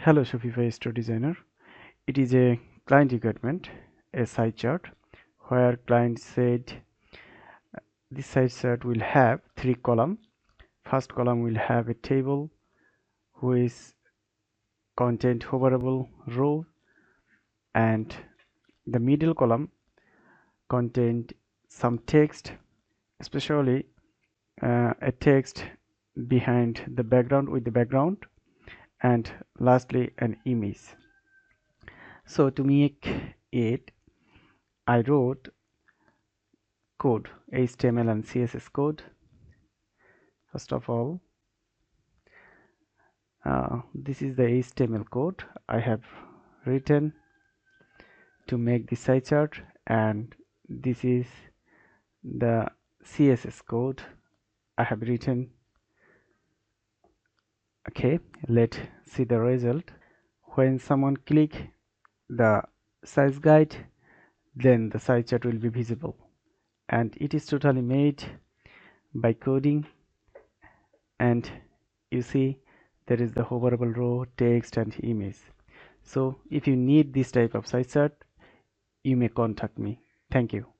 Hello Shopify Store Designer. It is a client requirement, a site chart, where client said this site chart will have 3 columns. First column will have a table which content hoverable row, and the middle column contain some text, especially a text behind the background with the background, and lastly an image. So to make it, I wrote code, HTML and CSS code. First of all, this is the HTML code I have written to make the site chart, and this is the CSS code I have written. Okay, let's see the result. When someone click the size guide, then the site chart will be visible, and it is totally made by coding. And you see there is the hoverable row, text and image. So if you need this type of site chart, you may contact me. Thank you.